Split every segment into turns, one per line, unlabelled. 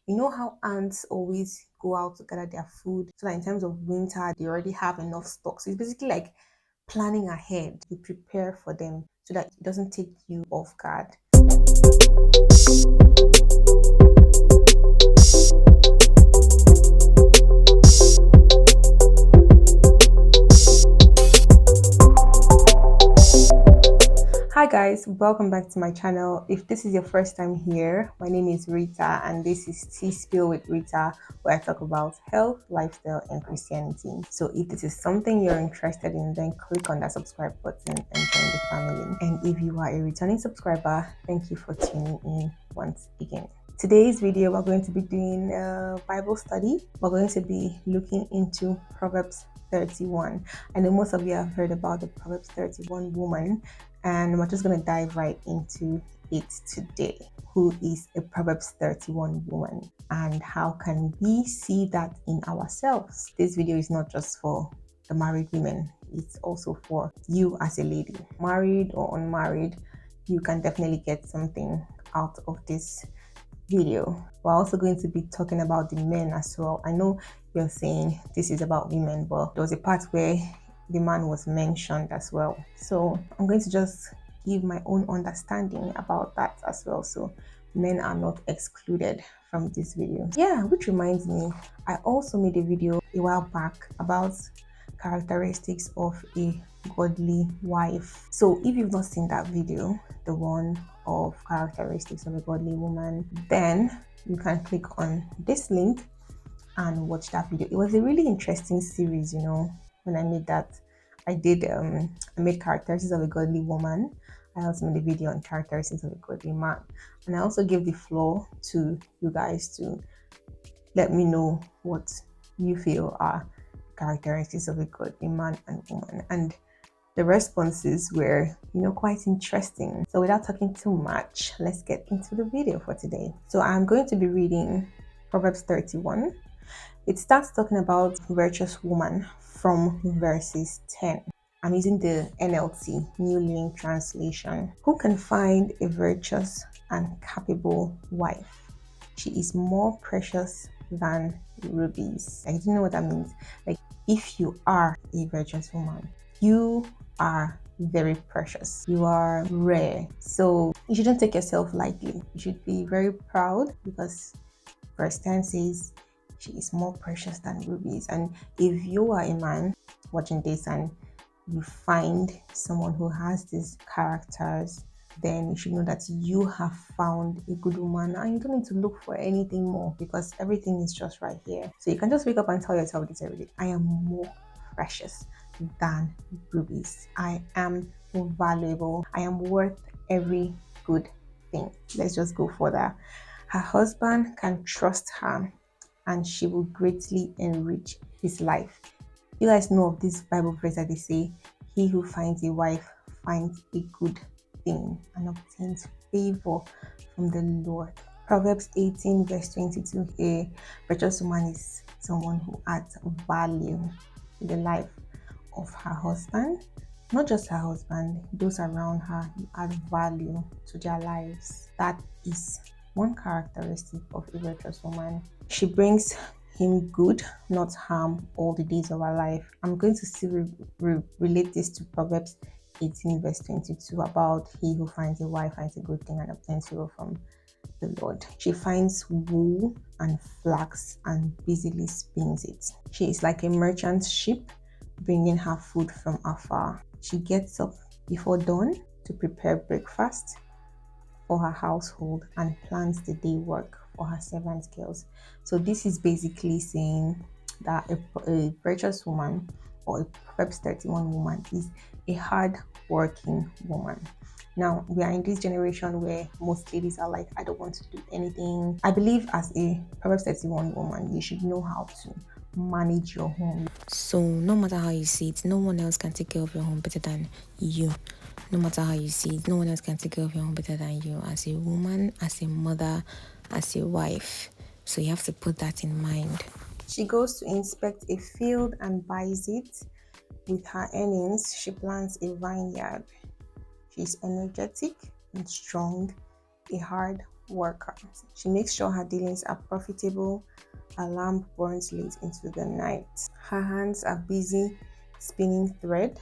You know how ants always go out to gather their food so that in terms of winter they already have enough stock. So it's basically like planning ahead. You prepare for them so that it doesn't take you off guard. Hi guys, welcome back to my channel. If this is your first time here, my name is Rita and this is Tea Spill with Rita, where I talk about health, lifestyle and Christianity. So if this is something you're interested in, then click on that subscribe button and join the family. And if you are a returning subscriber, thank you for tuning in once again. Today's video, we're going to be doing a Bible study. We're going to be looking into Proverbs 31. I know most of you have heard about the Proverbs 31 woman, and we're just going to dive right into it today. Who is a Proverbs 31 woman, and how can we see that in ourselves? This video is not just for the married women, it's also for you as a lady, married or unmarried. You can definitely get something out of this video. We're also going to be talking about the men as well. I know you're saying this is about women, but there was a part where the man was mentioned as well. So I'm going to just give my own understanding about that as well. So men are not excluded from this video. Yeah, which reminds me, I also made a video a while back about characteristics of a godly wife. So if you've not seen that video, the one of characteristics of a godly woman, then you can click on this link and watch that video. It was a really interesting series, when I made that. I made characteristics of a godly woman. I also made a video on characteristics of a godly man, and I also gave the floor to you guys to let me know what you feel are characteristics of a godly man and woman. And the responses were, quite interesting. So without talking too much, let's get into the video for today. So I'm going to be reading Proverbs 31. It starts talking about virtuous woman from verses 10. I'm using the NLT, New Living Translation. Who can find a virtuous and capable wife? She is more precious than rubies. I don't know what that means. Like, if you are a virtuous woman, you are very precious. You are rare. So you shouldn't take yourself lightly. You should be very proud, because verse 10 says she is more precious than rubies. And if you are a man watching this and you find someone who has these characters, then you should know that you have found a good woman and you don't need to look for anything more, because everything is just right here. So you can just wake up and tell yourself this every day: I am more precious than rubies. I am valuable. I am worth every good thing. Let's just go further. Her husband can trust her and she will greatly enrich his life. You guys know of this Bible verse that they say, he who finds a wife finds a good thing and obtains favor from the Lord. Proverbs 18 verse 22, a virtuous woman is someone who adds value to the life of her husband. Not just her husband, those around her, add value to their lives. That is one characteristic of a virtuous woman. She brings him good, not harm, all the days of her life. I'm going to still relate this to Proverbs 18 verse 22 about he who finds a wife finds a good thing and obtains favor from the Lord. She finds wool and flax and busily spins it. She is like a merchant ship bringing her food from afar. She gets up before dawn to prepare breakfast for her household and plans the day work for her servant girls. So this is basically saying that a virtuous woman, or a Proverbs 31 woman, is a hard working woman. Now, we are in this generation where most ladies are like, I don't want to do anything. I believe as a Proverbs 31 woman, you should know how to manage your home.
So no matter how you see it, no one else can take care of your home better than you. No matter how you see it, no one else can take care of your home better than you, as a woman, as a mother, as a wife. So you have to put that in mind.
She goes to inspect a field and buys it. With her earnings, she plants a vineyard. She's energetic and strong, a hard worker. She makes sure her dealings are profitable. Her lamp burns late into the night. Her hands are busy spinning thread,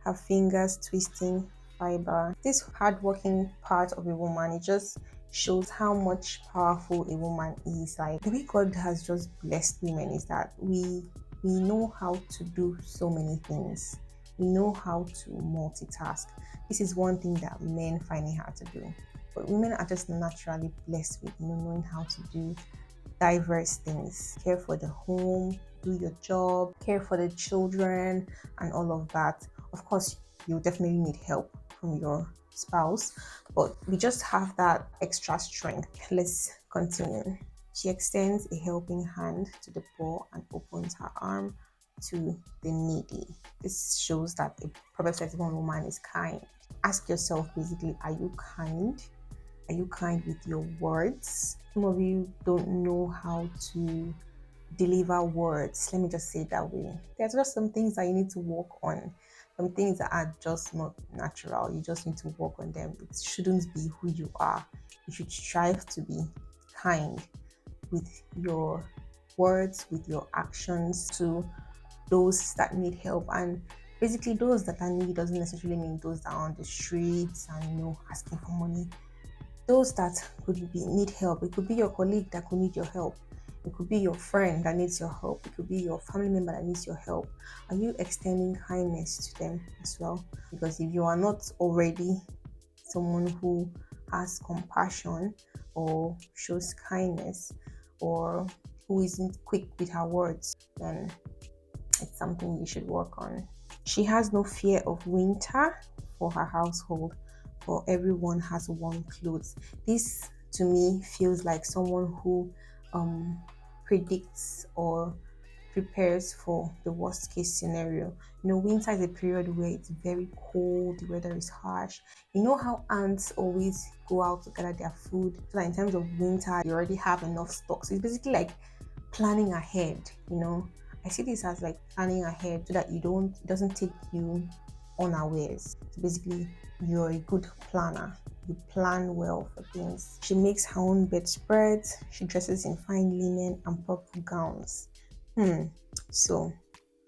her fingers twisting fiber. This hardworking part of a woman, it just shows how much powerful a woman is. Like the way God has just blessed women is that we know how to do so many things. We know how to multitask. This is one thing that men find it hard to do. But women are just naturally blessed with knowing how to do diverse things. Care for the home, do your job, care for the children, and all of that. Of course, you definitely need help from your spouse, but we just have that extra strength. Let's continue. She extends a helping hand to the poor and opens her arm to the needy. This shows that a Proverbs 31 woman is kind. Ask yourself basically, are you kind? Are you kind with your words? Some of you don't know how to deliver words. Let me just say it that way. There's just some things that you need to work on. Some things that are just not natural. You just need to work on them. It shouldn't be who you are. You should strive to be kind with your words, with your actions to those that need help. And basically, those that are needy doesn't necessarily mean those that are on the streets and asking for money. Those that could be need help. It could be your colleague that could need your help. It could be your friend that needs your help. It could be your family member that needs your help. Are you extending kindness to them as well? Because if you are not already someone who has compassion or shows kindness or who isn't quick with her words, then it's something you should work on. She has no fear of winter for her household, for everyone has warm clothes. This to me feels like someone who predicts or prepares for the worst case scenario. Winter is a period where it's very cold, the weather is harsh. You know how ants always go out to gather their food? So that in terms of winter, you already have enough stock. So it's basically like planning ahead. I see this as like planning ahead so that it doesn't take you unawares. So basically, you're a good planner. You plan well for things. She makes her own bedspreads. She dresses in fine linen and purple gowns. So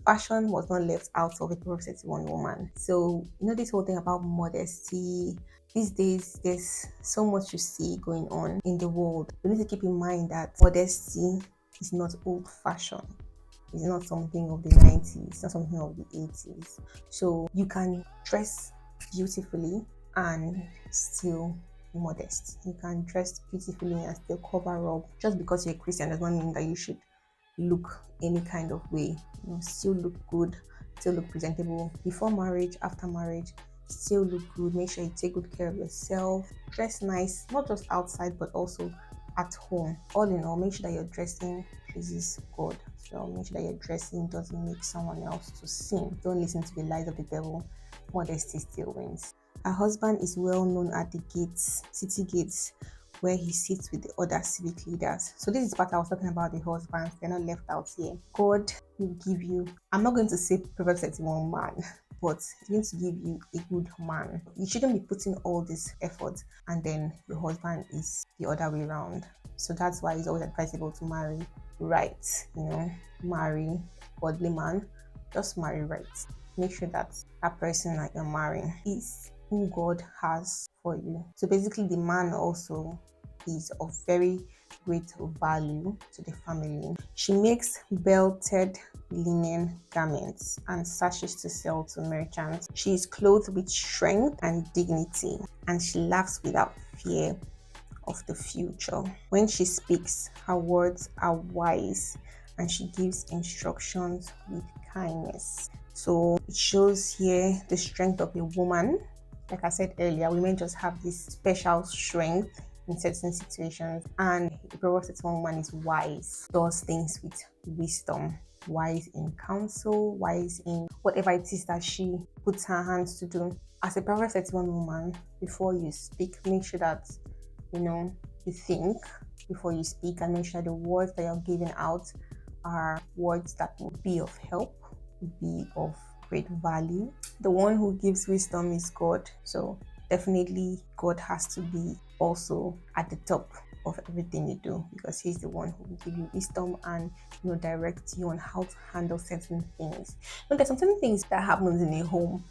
fashion was not left out of a Proverbs 31 woman. So this whole thing about modesty. These days, there's so much to see going on in the world. We need to keep in mind that modesty is not old-fashioned. It's not something of the 90s, it's not something of the 80s. So you can dress beautifully and still be modest. You can dress beautifully and still cover up. Just because you're a Christian does not mean that you should look any kind of way. Still look good, still look presentable before marriage, after marriage. Still look good. Make sure you take good care of yourself. Dress nice, not just outside but also at home. All in all, make sure that your dressing pleases God. So make sure that your dressing doesn't make someone else to sin. Don't listen to the lies of the devil. Modesty still wins. Her husband is well known at the gates, city gates, where he sits with the other civic leaders. So this is part I was talking about, the husbands. They're not left out here. God will give you, I'm not going to say Proverbs 31 man, but he's going to give you a good man. You shouldn't be putting all this effort and then your husband is the other way around. So that's why it's always advisable to marry right. Marry godly man. Just marry right. Make sure that person that you're marrying is who God has for you. So basically, the man also is of very great value to the family. She makes belted linen garments and sashes to sell to merchants. She is clothed with strength and dignity, and she laughs without fear of the future. When she speaks, her words are wise, and she gives instructions with kindness. So it shows here the strength of a woman. Like I said earlier, women just have this special strength in certain situations, and the Proverbs 31 woman is wise, does things with wisdom, wise in counsel, wise in whatever it is that she puts her hands to do. As a Proverbs 31 woman, before you speak, make sure that you think before you speak, and make sure the words that you're giving out are words that will be of help, will be of great value. The one who gives wisdom is God. So Definitely God has to be also at the top of everything you do, because he's the one who will give you wisdom and direct you on how to handle certain things. There's some certain things that happens in a home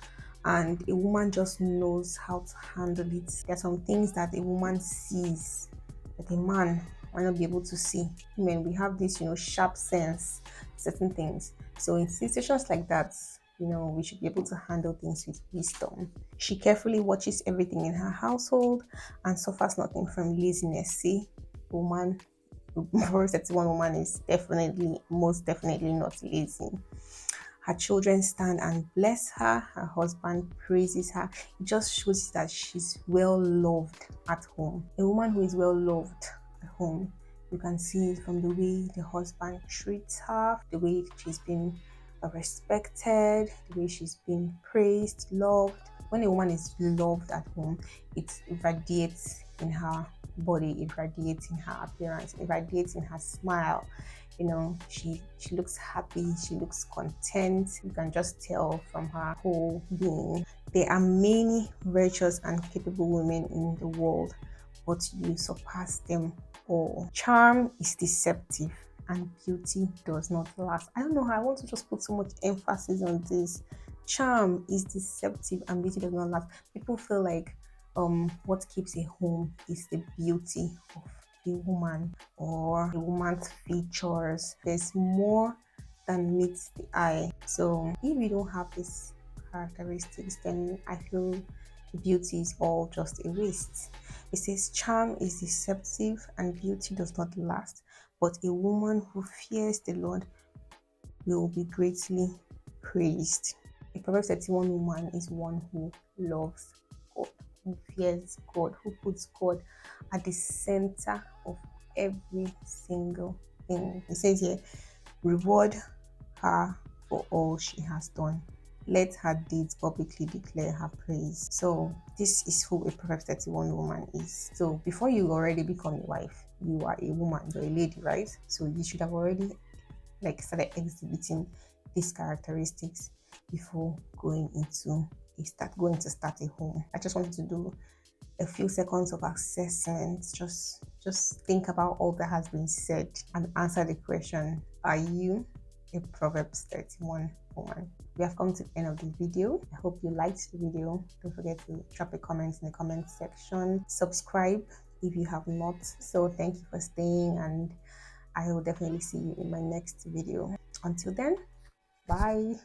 and a woman just knows how to handle it. There are some things that a woman sees that a man might not be able to see. Women, we have this, sharp sense, certain things. So in situations like that, we should be able to handle things with wisdom. She carefully watches everything in her household and suffers nothing from laziness. See, woman, Proverbs 31 woman is definitely, most definitely not lazy. Her children stand and bless her. Her husband praises her. It just shows that she's well loved at home. A woman who is well loved at home, you can see it from the way the husband treats her, the way she's been respected, the way she's been praised, loved. When a woman is loved at home, it radiates in her body, it radiates in her appearance, it radiates in her smile. She looks happy, she looks content. You can just tell from her whole being. There are many virtuous and capable women in the world, but you surpass them all. Charm is deceptive and beauty does not last. I don't know how I want to just put so much emphasis on this. Charm is deceptive and beauty does not last. People feel like what keeps a home is the beauty of the woman or the woman's features. There's more than meets the eye. So if you don't have these characteristics, then I feel the beauty is all just a waste. It says charm is deceptive and beauty does not last, but a woman who fears the Lord will be greatly praised. A Proverbs 31 woman is one who loves God, who fears God, who puts God at the center of every single thing. It says here, reward her for all she has done. Let her deeds publicly declare her praise. So, this is who a Proverbs 31 woman is. So, before you already become a wife, you are a woman, you're a lady, right? So, you should have already started exhibiting these characteristics before going to start a home. I just wanted to do a few seconds of assessment. Just think about all that has been said and answer the question: are you a Proverbs 31 woman? We have come to the end of the video. I hope you liked the video. Don't forget to drop a comment in the comment section. Subscribe if you have not. So thank you for staying, and I will definitely see you in my next video. Until then, bye.